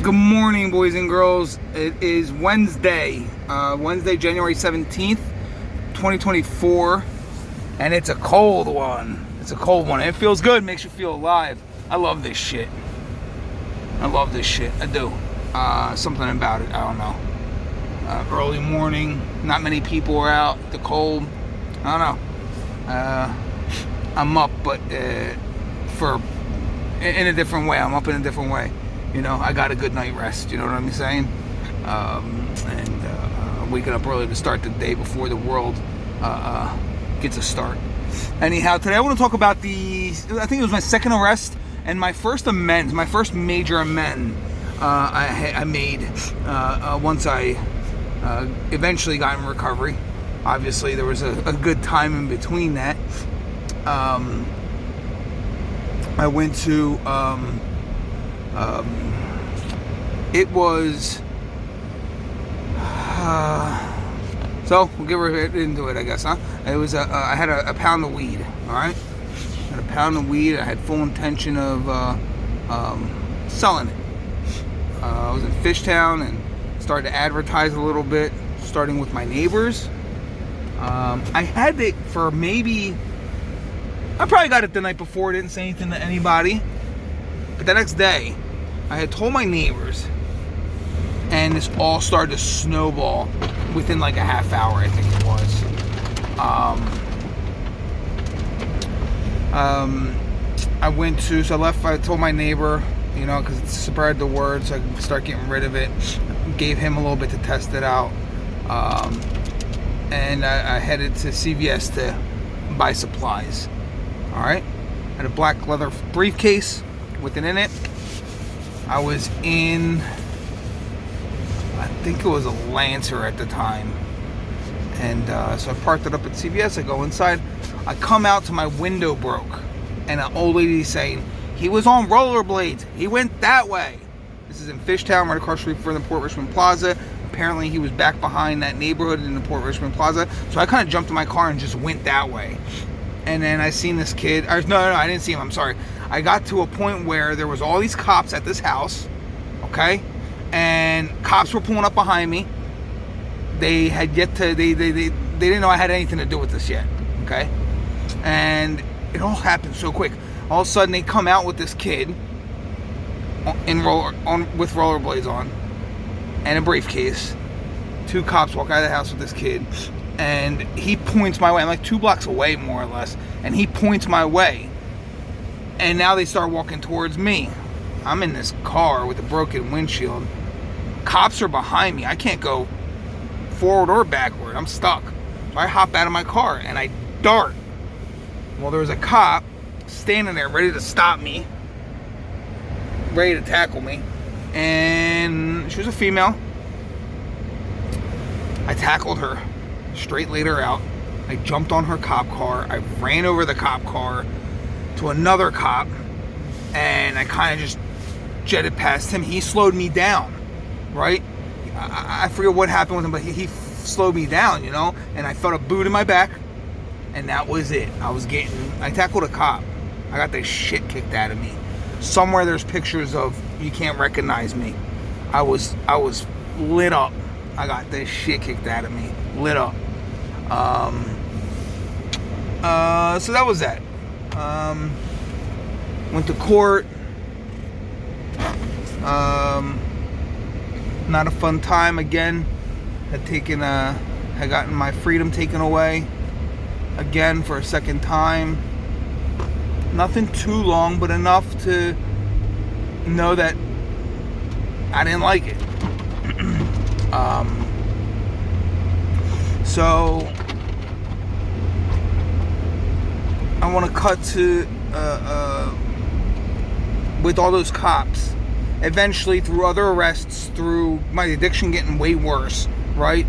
Good morning, boys and girls. It is Wednesday, January 17th, 2024, and it's a cold one. It feels good, makes you feel alive. I love this shit. I do. Something about it, I don't know. Early morning, not many people are out, the cold, I don't know. I'm up, but in a different way. I'm up in a different way. You know, I got a good night rest, you know what I'm saying? Waking up early to start the day before the world gets a start. Anyhow, today I want to talk about I think it was my second arrest and my first amends, my first major amend I made once I eventually got in recovery. Obviously, there was a good time in between that. I went to... it was so we'll get right into it, I guess, huh? It was I had a pound of weed. All right, I had a pound of weed. I had full intention of selling it. I was in Fishtown and started to advertise a little bit, starting with my neighbors. I had it for maybe, I probably got it the night before. Didn't say anything to anybody. But the next day, I had told my neighbors, and this all started to snowball within like a half hour, I think it was. I told my neighbor, you know, because it spread the word, so I could start getting rid of it. Gave him a little bit to test it out. And I headed to CVS to buy supplies. All right? I had a black leather briefcase with it in it. I was in, I think it was a Lancer at the time. And so I parked it up at CVS. I go inside. I come out to my window broke. And an old lady saying, he was on rollerblades. He went that way. This is in Fishtown, right across the street from the Port Richmond Plaza. Apparently he was back behind that neighborhood in the Port Richmond Plaza. So I kind of jumped in my car and just went that way. And then I seen this kid. No, I didn't see him. I'm sorry. I got to a point where there was all these cops at this house, okay? And cops were pulling up behind me. They had yet to, they didn't know I had anything to do with this yet, okay? And it all happened so quick. All of a sudden, they come out with this kid with rollerblades on and a briefcase. Two cops walk out of the house with this kid, and he points my way. I'm like 2 blocks away, more or less, and he points my way. And now they start walking towards me. I'm in this car with a broken windshield. Cops are behind me. I can't go forward or backward. I'm stuck. So I hop out of my car and I dart. Well, there was a cop standing there ready to stop me, ready to tackle me. And she was a female. I tackled her, straight laid her out. I jumped on her cop car. I ran over the cop car to another cop, and I kind of just jetted past him. He slowed me down, right? I forget what happened with him, but he slowed me down, you know, and I felt a boot in my back, and that was it. I tackled a cop. I got the shit kicked out of me. Somewhere there's pictures of, you can't recognize me. I was lit up. I got the shit kicked out of me. Lit up. So that was that. Went to court. Not a fun time again. Had gotten my freedom taken away again for a second time. Nothing too long, but enough to know that I didn't like it. So I want to cut to with all those cops. Eventually, through other arrests, through my addiction getting way worse, right?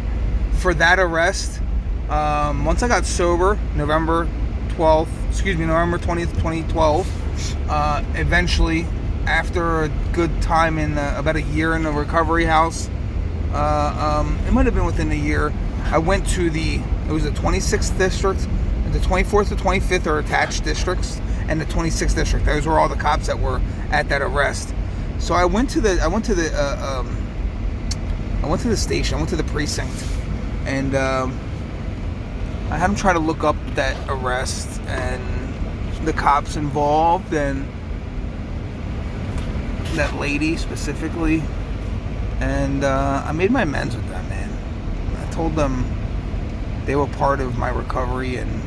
For that arrest, once I got sober, November 20th, 2012, eventually, after a good time in about a year in the recovery house, it might have been within a year, I went to it was the 26th district, the 24th to 25th are attached districts, and the 26th district. Those were all the cops that were at that arrest. So I went to the station. I went to the precinct, and I had them try to look up that arrest and the cops involved and that lady specifically. And I made my amends with them, man. I told them they were part of my recovery and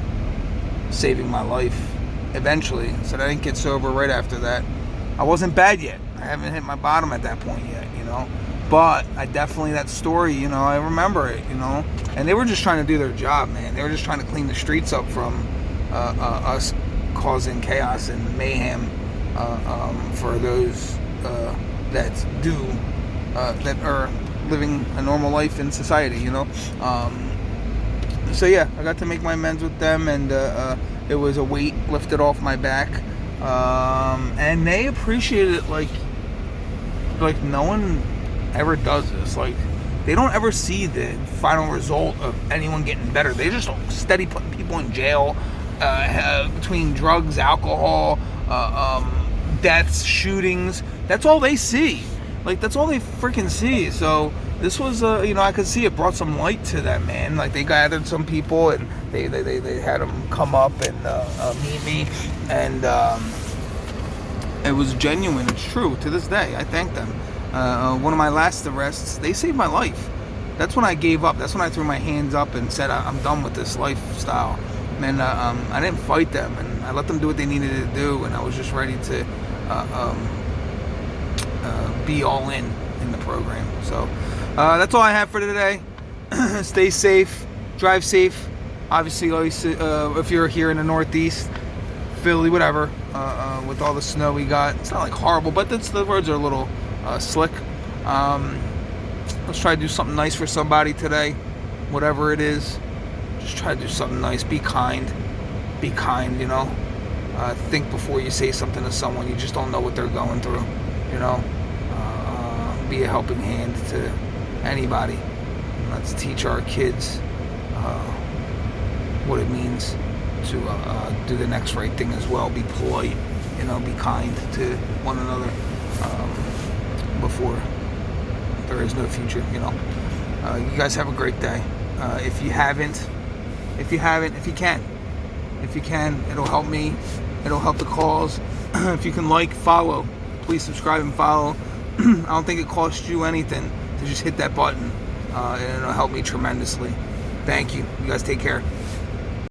saving my life eventually. So I didn't get sober right after that. I wasn't bad yet. I haven't hit my bottom at that point yet, But I definitely, that story, I remember it, And they were just trying to do their job, man. They were just trying to clean the streets up from us causing chaos and mayhem for those that are living a normal life in society, So yeah, I got to make my amends with them, and it was a weight lifted off my back, and they appreciated it like no one ever does this. Like, they don't ever see the final result of anyone getting better. They just steady putting people in jail between drugs, alcohol, deaths, shootings. That's all they see. Like, that's all they freaking see. So this was, I could see it brought some light to them, man. Like, they gathered some people, and they had them come up and meet me, and it was genuine. It's true to this day. I thank them. One of my last arrests, they saved my life. That's when I gave up. That's when I threw my hands up and said, I'm done with this lifestyle. And I didn't fight them, and I let them do what they needed to do, and I was just ready to be all in the program. So that's all I have for today. Stay safe, drive safe. Obviously, if you're here in the Northeast, Philly, whatever, with all the snow we got, it's not like horrible, but the roads are a little slick. Let's try to do something nice for somebody today, whatever it is. Just try to do something nice. Be kind. Think before you say something to someone. You just don't know what they're going through. Be a helping hand to anybody. Let's teach our kids what it means to do the next right thing as well. Be polite. Be kind to one another. Before there is no future. You guys have a great day. If you can, it'll help me. It'll help the cause. If you can follow, please subscribe and follow. I don't think it costs you anything to just hit that button, and it'll help me tremendously. Thank you. You guys take care.